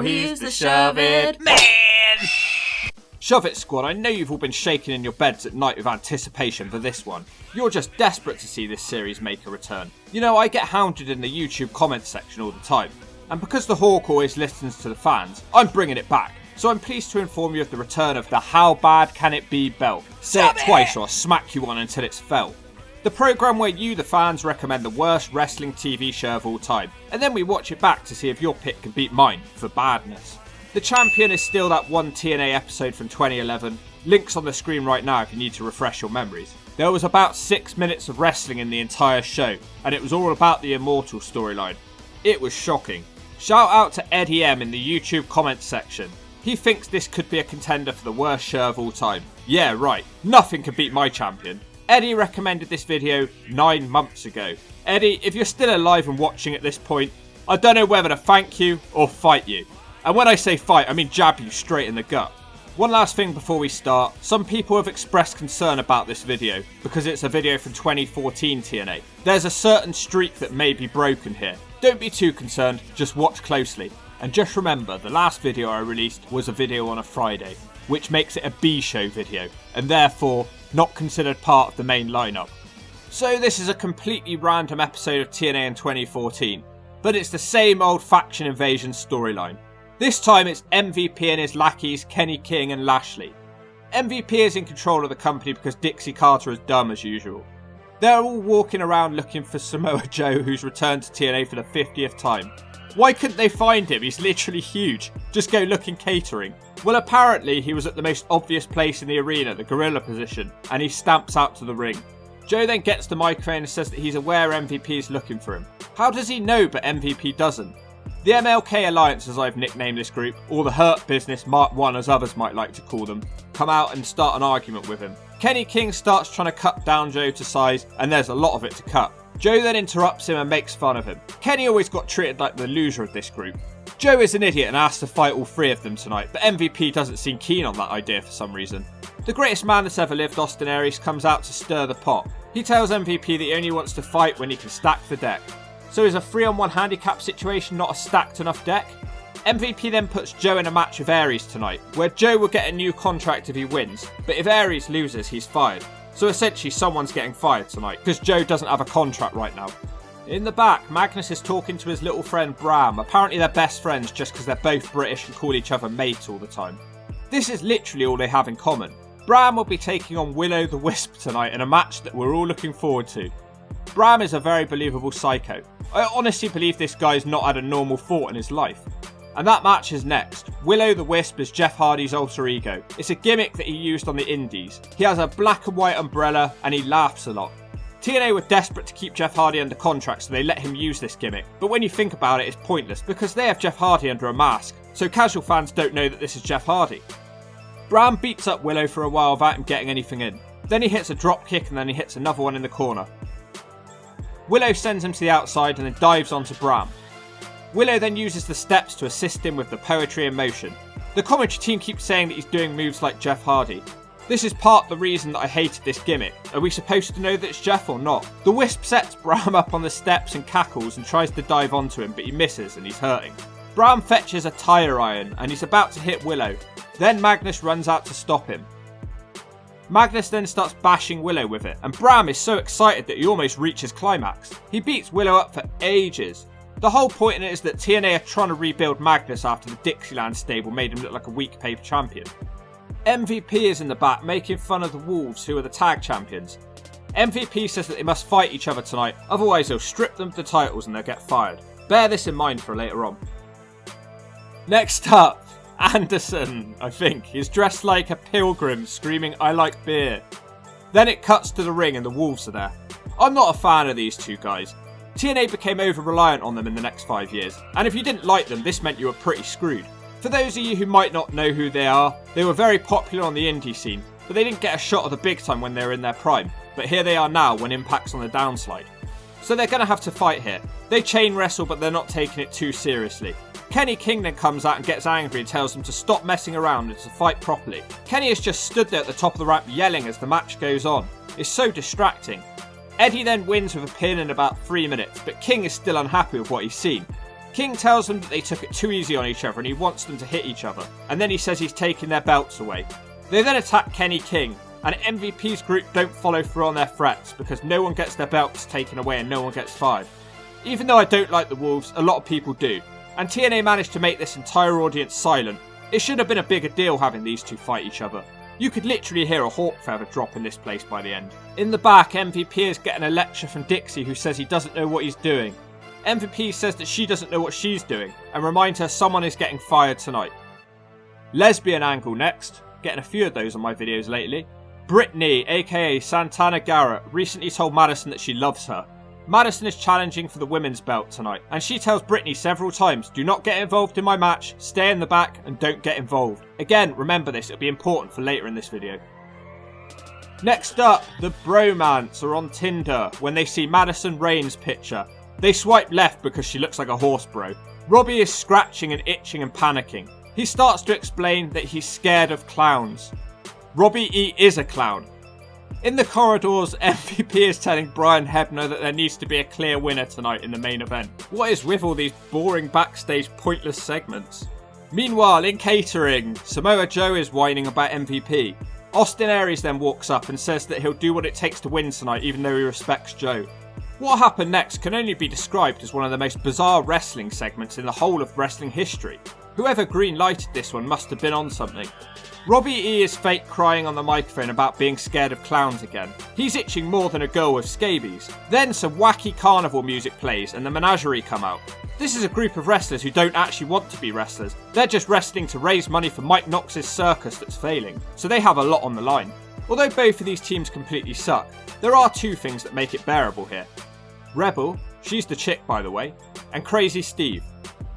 Oh, he's the Shove It Man! Shove It Squad, I know you've all been shaking in your beds at night with anticipation for this one. You're just desperate to see this series make a return. You know, I get hounded in the YouTube comments section all the time. And because the Hawk always listens to the fans, I'm bringing it back. So I'm pleased to inform you of the return of the How Bad Can It Be belt. Say it twice or I'll smack you on until it's felt. The programme where you, the fans, recommend the worst wrestling TV show of all time. And then we watch it back to see if your pick can beat mine for badness. The champion is still that one TNA episode from 2011. Links on the screen right now if you need to refresh your memories. There was about 6 minutes of wrestling in the entire show, and it was all about the Immortal storyline. It was shocking. Shout out to Eddie M in the YouTube comments section. He thinks this could be a contender for the worst show of all time. Yeah, right. Nothing can beat my champion. Eddie recommended this video 9 months ago. Eddie, if you're still alive and watching at this point, I don't know whether to thank you or fight you. And when I say fight, I mean jab you straight in the gut. One last thing before we start. Some people have expressed concern about this video because it's a video from 2014 TNA. There's a certain streak that may be broken here. Don't be too concerned, just watch closely. And just remember, the last video I released was a video on a Friday, which makes it a B-show video, and therefore not considered part of the main lineup. So this is a completely random episode of TNA in 2014, but it's the same old faction invasion storyline. This time it's MVP and his lackeys Kenny King and Lashley. MVP is in control of the company because Dixie Carter is dumb as usual. They're all walking around looking for Samoa Joe, who's returned to TNA for the 50th time. Why couldn't they find him? He's literally huge. Just go look in catering. Well, apparently he was at the most obvious place in the arena, the gorilla position, and he stamps out to the ring. Joe then gets the microphone and says that he's aware MVP is looking for him. How does he know but MVP doesn't? The MLK Alliance, as I've nicknamed this group, or the Hurt Business Mark 1 as others might like to call them, come out and start an argument with him. Kenny King starts trying to cut down Joe to size, and there's a lot of it to cut. Joe then interrupts him and makes fun of him. Kenny always got treated like the loser of this group. Joe is an idiot and asks to fight all 3 of them tonight, but MVP doesn't seem keen on that idea for some reason. The greatest man that's ever lived, Austin Aries, comes out to stir the pot. He tells MVP that he only wants to fight when he can stack the deck. So is a 3-on-1 handicap situation not a stacked enough deck? MVP then puts Joe in a match with Aries tonight, where Joe will get a new contract if he wins, but if Aries loses, he's fired. So essentially someone's getting fired tonight, because Joe doesn't have a contract right now. In the back, Magnus is talking to his little friend Bram. Apparently they're best friends just because they're both British and call each other mate all the time. This is literally all they have in common. Bram will be taking on Will-O-the-Wisp tonight in a match that we're all looking forward to. Bram is a very believable psycho. I honestly believe this guy's not had a normal thought in his life. And that match is next. Will-O-the-Wisp is Jeff Hardy's alter ego. It's a gimmick that he used on the indies. He has a black and white umbrella and he laughs a lot. TNA were desperate to keep Jeff Hardy under contract, so they let him use this gimmick. But when you think about it, it's pointless because they have Jeff Hardy under a mask, so casual fans don't know that this is Jeff Hardy. Bram beats up Willow for a while without him getting anything in. Then he hits a drop kick and then he hits another one in the corner. Willow sends him to the outside and then dives onto Bram. Willow then uses the steps to assist him with the poetry in motion. The commentary team keeps saying that he's doing moves like Jeff Hardy. This is part of the reason that I hated this gimmick. Are we supposed to know that it's Jeff or not? The Wisp sets Bram up on the steps and cackles and tries to dive onto him, but he misses and he's hurting. Bram fetches a tire iron and he's about to hit Willow. Then Magnus runs out to stop him. Magnus then starts bashing Willow with it, and Bram is so excited that he almost reaches climax. He beats Willow up for ages. The whole point in it is that TNA are trying to rebuild Magnus after the Dixieland stable made him look like a weak paper champion. MVP is in the back making fun of the Wolves, who are the tag champions. MVP says that they must fight each other tonight, otherwise he'll strip them of the titles and they'll get fired. Bear this in mind for later on. Next up, Anderson, I think, is dressed like a pilgrim screaming "I like beer." Then it cuts to the ring and the Wolves are there. I'm not a fan of these two guys. TNA became over-reliant on them in the next 5 years, and if you didn't like them, this meant you were pretty screwed. For those of you who might not know who they are, they were very popular on the indie scene, but they didn't get a shot at the big time when they were in their prime, but here they are now when Impact's on the downslide. So they're going to have to fight here. They chain wrestle, but they're not taking it too seriously. Kenny King then comes out and gets angry and tells them to stop messing around and to fight properly. Kenny has just stood there at the top of the ramp yelling as the match goes on. It's so distracting. Eddie then wins with a pin in about 3 minutes, but King is still unhappy with what he's seen. King tells them that they took it too easy on each other and he wants them to hit each other, and then he says he's taking their belts away. They then attack Kenny King, and MVP's group don't follow through on their threats because no one gets their belts taken away and no one gets fired. Even though I don't like the Wolves, a lot of people do, and TNA managed to make this entire audience silent. It should have been a bigger deal having these two fight each other. You could literally hear a hawk feather drop in this place by the end. In the back, MVP is getting a lecture from Dixie, who says he doesn't know what he's doing. MVP says that she doesn't know what she's doing and reminds her someone is getting fired tonight. Lesbian angle next, getting a few of those on my videos lately. Brittany, aka Santana Garrett, recently told Madison that she loves her. Madison is challenging for the women's belt tonight, and she tells Brittany several times, do not get involved in my match, stay in the back and don't get involved. Again, remember this, it'll be important for later in this video. Next up, the Bromance are on Tinder when they see Madison Rayne's picture. They swipe left because she looks like a horse bro. Robbie is scratching and itching and panicking. He starts to explain that he's scared of clowns. Robbie E is a clown. In the corridors, MVP is telling Brian Hebner that there needs to be a clear winner tonight in the main event. What is with all these boring backstage pointless segments? Meanwhile, in catering, Samoa Joe is whining about MVP. Austin Aries then walks up and says that he'll do what it takes to win tonight even though he respects Joe. What happened next can only be described as one of the most bizarre wrestling segments in the whole of wrestling history. Whoever green-lighted this one must have been on something. Robbie E is fake crying on the microphone about being scared of clowns again. He's itching more than a girl with scabies. Then some wacky carnival music plays and the menagerie come out. This is a group of wrestlers who don't actually want to be wrestlers. They're just wrestling to raise money for Mike Knox's circus that's failing, so they have a lot on the line. Although both of these teams completely suck, there are two things that make it bearable here. Rebel, she's the chick by the way, and Crazy Steve.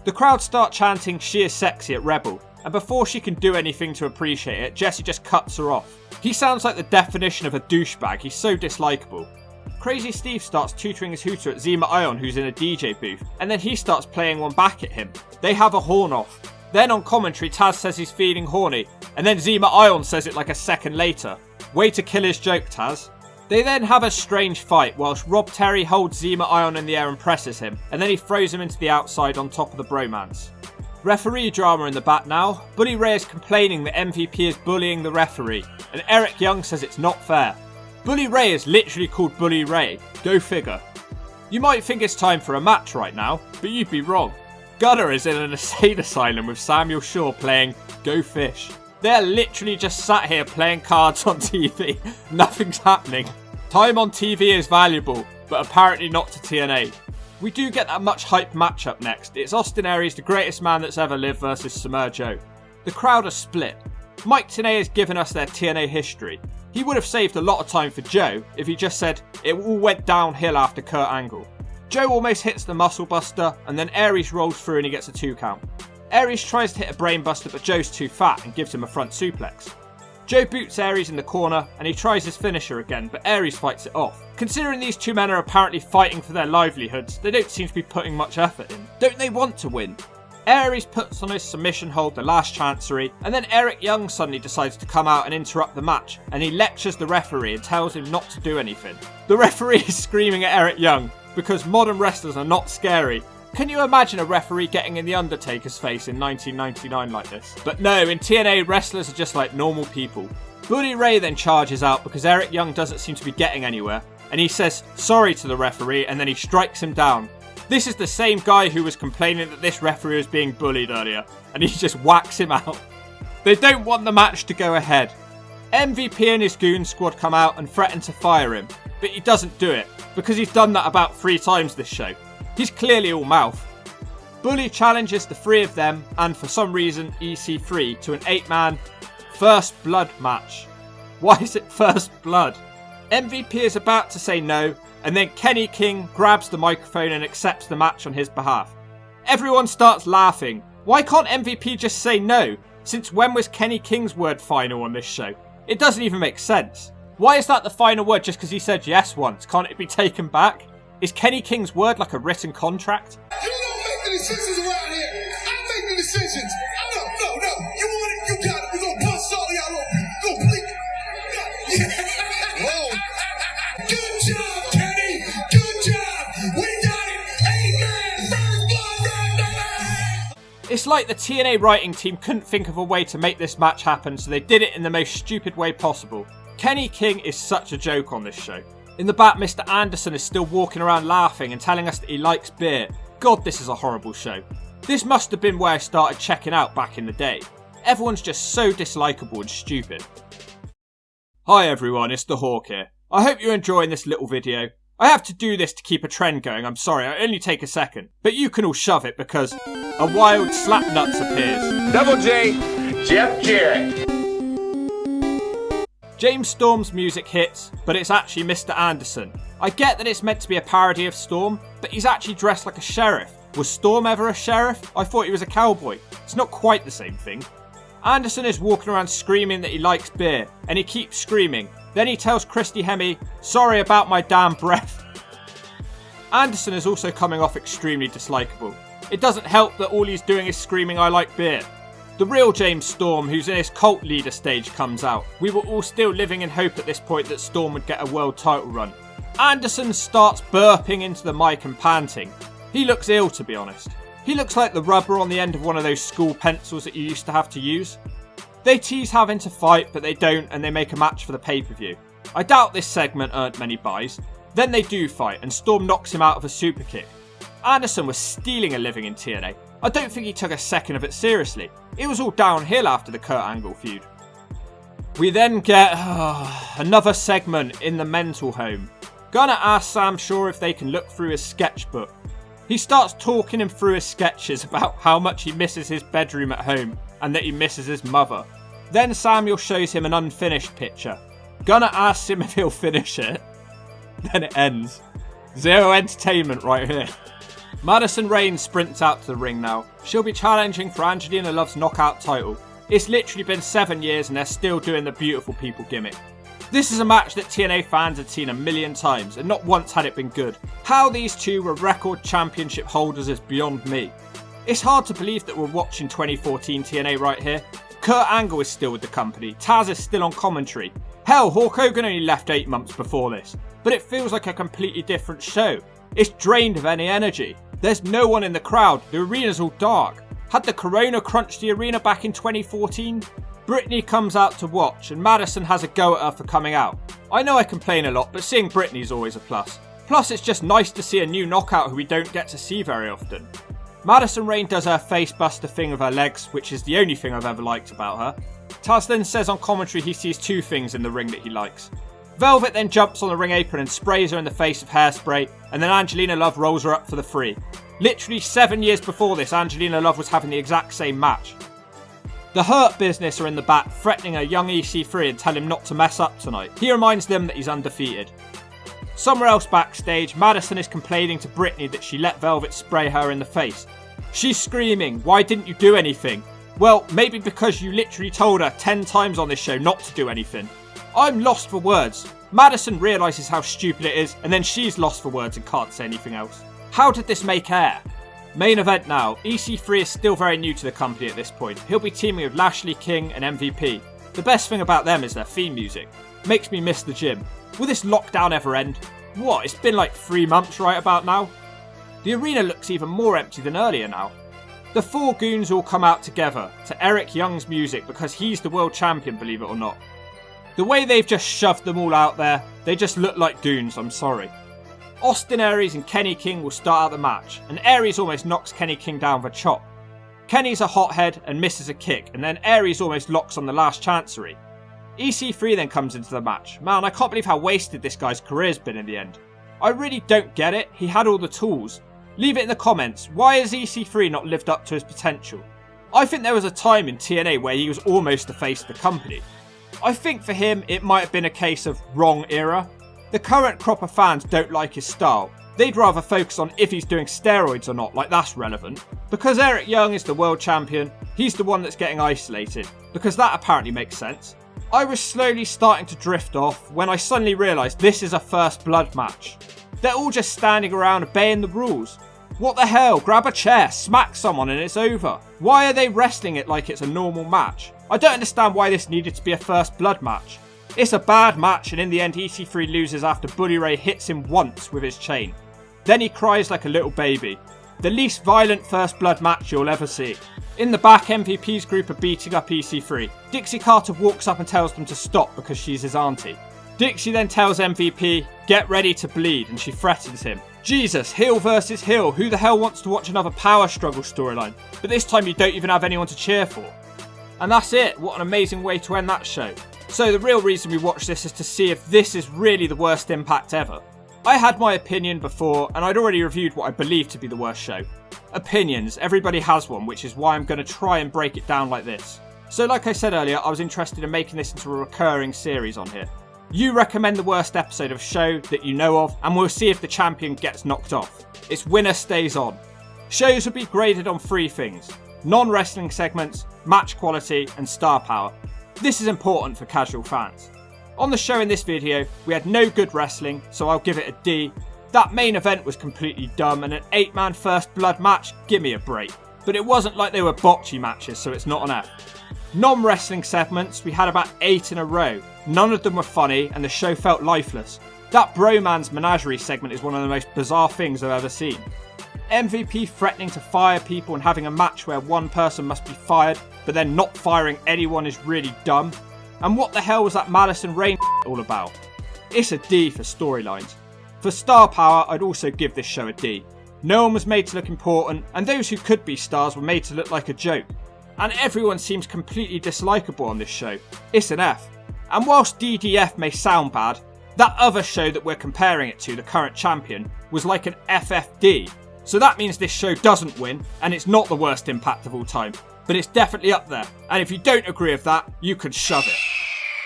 The crowd start chanting she is sexy at Rebel, and before she can do anything to appreciate it, Jesse just cuts her off. He sounds like the definition of a douchebag, he's so dislikable. Crazy Steve starts tutoring his hooter at Zima Ion, who's in a DJ booth, and then he starts playing one back at him. They have a horn off. Then on commentary, Taz says he's feeling horny, and then Zima Ion says it like a second later. Way to kill his joke, Taz. They then have a strange fight whilst Rob Terry holds Zima Ion in the air and presses him, and then he throws him into the outside on top of the Bromance. Referee drama in the back now. Bully Ray is complaining that MVP is bullying the referee, and Eric Young says it's not fair. Bully Ray is literally called Bully Ray. Go figure. You might think it's time for a match right now, but you'd be wrong. Gunner is in an insane asylum with Samuel Shaw playing Go Fish. They're literally just sat here playing cards on TV. Nothing's happening. Time on TV is valuable, but apparently not to TNA. We do get that much hype matchup next. It's Austin Aries, the greatest man that's ever lived, versus Samoa Joe. The crowd are split. Mike Tenay has given us their TNA history. He would have saved a lot of time for Joe if he just said it all went downhill after Kurt Angle. Joe almost hits the muscle buster, and then Aries rolls through and he gets a 2 count. Aries tries to hit a brain buster, but Joe's too fat and gives him a front suplex. Joe boots Aries in the corner and he tries his finisher again, but Aries fights it off. Considering these two men are apparently fighting for their livelihoods, they don't seem to be putting much effort in. Don't they want to win? Aries puts on his submission hold the last chancery, and then Eric Young suddenly decides to come out and interrupt the match, and he lectures the referee and tells him not to do anything. The referee is screaming at Eric Young because modern wrestlers are not scary. Can you imagine a referee getting in The Undertaker's face in 1999 like this? But no, in TNA, wrestlers are just like normal people. Bully Ray then charges out because Eric Young doesn't seem to be getting anywhere, and he says sorry to the referee and then he strikes him down. This is the same guy who was complaining that this referee was being bullied earlier, and he just whacks him out. They don't want the match to go ahead. MVP and his goon squad come out and threaten to fire him, but he doesn't do it because he's done that about 3 times this show. He's clearly all mouth. Bully challenges the 3 of them and for some reason EC3 to an 8-man First Blood match. Why is it First Blood? MVP is about to say no, and then Kenny King grabs the microphone and accepts the match on his behalf. Everyone starts laughing. Why can't MVP just say no? Since when was Kenny King's word final on this show? It doesn't even make sense. Why is that the final word just because he said yes once? Can't it be taken back? Is Kenny King's word like a written contract? You don't make the decisions around here. I make the decisions. No. You want it, you got it. We're going to bust all y'all over. Go bleak. Whoa. Good job, Kenny. Good job. We got it. Amen. First blood right It's like the TNA writing team couldn't think of a way to make this match happen, so they did it in the most stupid way possible. Kenny King is such a joke on this show. In the back, Mr. Anderson is still walking around laughing and telling us that he likes beer. God, this is a horrible show. This must have been where I started checking out back in the day. Everyone's just so dislikable and stupid. Hi everyone, it's the Hawk here. I hope you're enjoying this little video. I have to do this to keep a trend going, I'm sorry, I only take a second. But you can all shove it because a wild slapnuts appears. Double J, Jeff Jarrett. James Storm's music hits, but it's actually Mr. Anderson. I get that it's meant to be a parody of Storm, but he's actually dressed like a sheriff. Was Storm ever a sheriff? I thought he was a cowboy. It's not quite the same thing. Anderson is walking around screaming that he likes beer, and he keeps screaming. Then he tells Christy Hemme, sorry about my damn breath. Anderson is also coming off extremely dislikable. It doesn't help that all he's doing is screaming I like beer. The real James Storm, who's in his cult leader stage, comes out. We were all still living in hope at this point that Storm would get a world title run. Anderson starts burping into the mic and panting. He looks ill, to be honest. He looks like the rubber on the end of one of those school pencils that you used to have to use. They tease having to fight, but they don't, and they make a match for the pay-per-view. I doubt this segment earned many buys. Then they do fight, and Storm knocks him out of a super kick. Anderson was stealing a living in TNA. I don't think he took a second of it seriously. It was all downhill after the Kurt Angle feud. We then get another segment in the mental home. Gunner asks Sam Shaw if they can look through his sketchbook. He starts talking him through his sketches about how much he misses his bedroom at home and that he misses his mother. Then Samuel shows him an unfinished picture. Gunner asks him if he'll finish it. Then it ends. Zero entertainment right here. Madison Rayne sprints out to the ring now. She'll be challenging for Angelina Love's knockout title. It's literally been 7 years and they're still doing the beautiful people gimmick. This is a match that TNA fans had seen a million times and not once had it been good. How these two were record championship holders is beyond me. It's hard to believe that we're watching 2014 TNA right here. Kurt Angle is still with the company, Taz is still on commentary. Hell, Hulk Hogan only left 8 months before this. But it feels like a completely different show. It's drained of any energy. There's no one in the crowd, the arena's all dark. Had the corona crunched the arena back in 2014? Brittany comes out to watch and Madison has a go at her for coming out. I know I complain a lot, but seeing Brittany's always a plus. Plus it's just nice to see a new knockout who we don't get to see very often. Madison Rayne does her face buster thing with her legs, which is the only thing I've ever liked about her. Taz then says on commentary he sees 2 things in the ring that he likes. Velvet then jumps on the ring apron and sprays her in the face with hairspray, and then Angelina Love rolls her up for the 3. Literally 7 years before this, Angelina Love was having the exact same match. The Hurt Business are in the back, threatening a young EC3 and tell him not to mess up tonight. He reminds them that he's undefeated. Somewhere else backstage, Madison is complaining to Brittany that she let Velvet spray her in the face. She's screaming, why didn't you do anything? Well, maybe because you literally told her 10 times on this show not to do anything. I'm lost for words. Madison realises how stupid it is, and then she's lost for words and can't say anything else. How did this make air? Main event now. EC3 is still very new to the company at this point. He'll be teaming with Lashley, King and MVP. The best thing about them is their theme music. Makes me miss the gym. Will this lockdown ever end? What, it's been like 3 months right about now? The arena looks even more empty than earlier now. The 4 goons all come out together to Eric Young's music because he's the world champion, believe it or not. The way they've just shoved them all out there, they just look like goons, I'm sorry. Austin Aries and Kenny King will start out the match, and Aries almost knocks Kenny King down with a chop. Kenny's a hothead and misses a kick, and then Aries almost locks on the last chancery. EC3 then comes into the match. Man, I can't believe how wasted this guy's career's been in the end. I really don't get it, he had all the tools. Leave it in the comments, why has EC3 not lived up to his potential? I think there was a time in TNA where he was almost the face of the company. I think for him it might have been a case of wrong era. The current crop of fans don't like his style. They'd rather focus on if he's doing steroids or not, like that's relevant. Because Eric Young is the world champion, he's the one that's getting isolated. Because that apparently makes sense. I was slowly starting to drift off when I suddenly realised this is a first blood match. They're all just standing around obeying the rules. What the hell, grab a chair, smack someone and it's over. Why are they wrestling it like it's a normal match? I don't understand why this needed to be a first blood match. It's a bad match and in the end EC3 loses after Bully Ray hits him once with his chain. Then he cries like a little baby. The least violent first blood match you'll ever see. In the back, MVP's group are beating up EC3. Dixie Carter walks up and tells them to stop because she's his auntie. Dixie then tells MVP, get ready to bleed, and she threatens him. Jesus, heel versus heel, who the hell wants to watch another power struggle storyline? But this time you don't even have anyone to cheer for. And that's it, what an amazing way to end that show. So the real reason we watch this is to see if this is really the worst Impact ever. I had my opinion before, and I'd already reviewed what I believe to be the worst show. Opinions, everybody has one, which is why I'm going to try and break it down like this. So like I said earlier, I was interested in making this into a recurring series on here. You recommend the worst episode of a show that you know of, and we'll see if the champion gets knocked off. Its winner stays on. Shows will be graded on 3 things: non-wrestling segments, match quality, and star power. This is important for casual fans. On the show in this video, we had no good wrestling, so I'll give it a D. That main event was completely dumb, and an 8-man first blood match, gimme a break. But it wasn't like they were botchy matches, so it's not an F. Non-wrestling segments, we had about 8 in a row. None of them were funny, and the show felt lifeless. That Bromance menagerie segment is one of the most bizarre things I've ever seen. MVP threatening to fire people and having a match where one person must be fired, but then not firing anyone is really dumb. And what the hell was that Madison Rayne all about? It's a D for storylines. For star power, I'd also give this show a D. No one was made to look important, and those who could be stars were made to look like a joke. And everyone seems completely dislikable on this show. It's an F. And whilst DDF may sound bad, that other show that we're comparing it to, the current champion, was like an FFD. So that means this show doesn't win, and it's not the worst Impact of all time. But it's definitely up there, and if you don't agree with that, you can shove it.